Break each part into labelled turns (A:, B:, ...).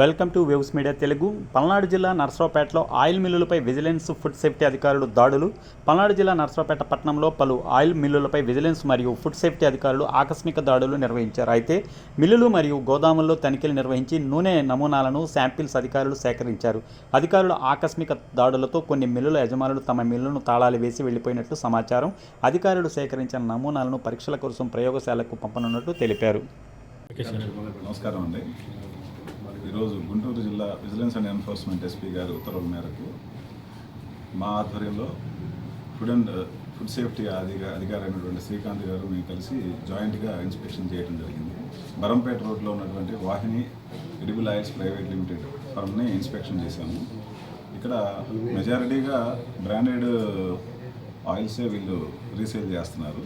A: Welcome to waves media Telugu. Palnadu జిల్లా నర్సరావుపేటలో oil మిల్లులపై vigilance food safety అధికారులు దాడులు. పల్నాడు జిల్లా నర్సరావుపేట పట్టణంలో పలు ఆయిల్ మిల్లులపై విజిలెన్స్ మరియు ఫుడ్ సేఫ్టీ అధికారులు ఆకస్మిక దాడులు నిర్వహించారు. అయితే మిల్లులు మరియు గోదాముల్లో తనిఖీలు నిర్వహించి నూనె నమూనాలను శాంపిల్స్ అధికారులు సేకరించారు. అధికారుల ఆకస్మిక దాడులతో కొన్ని మిల్లుల యజమానులు తమ మిల్లును తాళాలు వేసి వెళ్లిపోయినట్లు సమాచారం. అధికారులు సేకరించిన నమూనాలను పరీక్షల కోసం ప్రయోగశాలకు పంపనున్నట్లు తెలిపారు.
B: నమస్కారం అండి. ఈరోజు గుంటూరు జిల్లా విజిలెన్స్ అండ్ ఎన్ఫోర్స్మెంట్ ఎస్పీ గారి ఉత్తర్వుల మేరకు మా ఆధ్వర్యంలో ఫుడ్ సేఫ్టీ అధికారి అయినటువంటి శ్రీకాంత్ గారు మేము కలిసి జాయింట్గా ఇన్స్పెక్షన్ చేయడం జరిగింది. బరంపేట రోడ్లో ఉన్నటువంటి Vahini edible oils private limited ఫర్మ్ని ఇన్స్పెక్షన్ చేశాము. ఇక్కడ మెజారిటీగా బ్రాండెడ్ ఆయిల్సే వీళ్ళు రీసేల్ చేస్తున్నారు.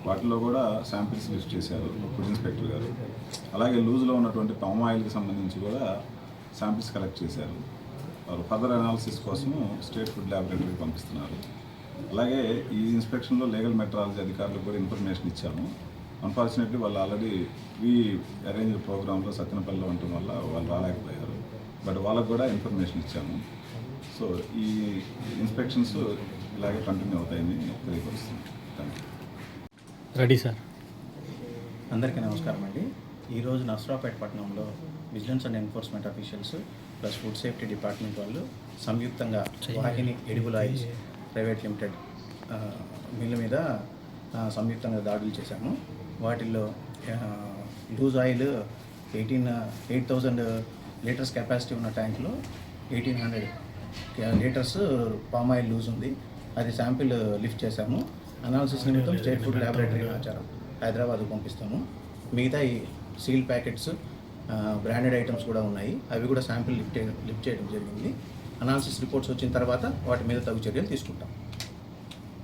B: వాటిలో కూడా శాంపిల్స్ లిస్ట్ చేశారు ఫుడ్ ఇన్స్పెక్టర్ గారు. అలాగే లూజ్లో ఉన్నటువంటి పామ్ ఆయిల్కి సంబంధించి కూడా శాంపిల్స్ కలెక్ట్ చేశారు. వారు ఫర్దర్ అనాలిసిస్ కోసం స్టేట్ ఫుడ్ ల్యాబొరేటరీకి పంపిస్తున్నారు. అలాగే ఈ ఇన్స్పెక్షన్లో లీగల్ మెట్రాలజీ అధికారులకు కూడా ఇన్ఫర్మేషన్ ఇచ్చాము. అన్ఫార్చునేట్లీ వాళ్ళు ఆల్రెడీ ప్రీ అరేంజ్ ప్రోగ్రాంలో సత్తెనపల్లిలో ఉండటం వల్ల వాళ్ళు రాలేకపోయారు. బట్ వాళ్ళకు కూడా ఇన్ఫర్మేషన్ ఇచ్చాము. సో ఈ ఇన్స్పెక్షన్స్ ఇలాగే కంటిన్యూ అవుతాయని తెలియపరుస్తుంది. Thank you.
C: Ready sir.
D: అందరికీ నమస్కారం అండి. ఈరోజు నర్సరావుపేట పట్టణంలో vigilance and enforcement officials plus food safety department వాళ్ళు సంయుక్తంగా Vahini edible oils private limited mill మీద సంయుక్తంగా దాడులు చేశాము. వాటిల్లో లూజ్ ఆయిల్ 8,000 లీటర్స్ కెపాసిటీ ఉన్న ట్యాంక్లో 1,800 లీటర్స్ పామ్ ఆయిల్ లూజ్ ఉంది. అది శాంపిల్ లిఫ్ట్ చేశాము. అనాలిసిస్ నిమిత్తం స్టేట్ ఫుడ్ ల్యాబొరేటరీ ఆచారం హైదరాబాద్కు పంపిస్తాము. మిగతా ఈ సీల్ ప్యాకెట్స్ బ్రాండెడ్ ఐటమ్స్ కూడా ఉన్నాయి. అవి కూడా శాంపిల్ లిఫ్ట్ చేయడం జరిగింది. అనాలిసిస్ రిపోర్ట్స్ వచ్చిన తర్వాత వాటి మీద తగు చర్యలు తీసుకుంటాం.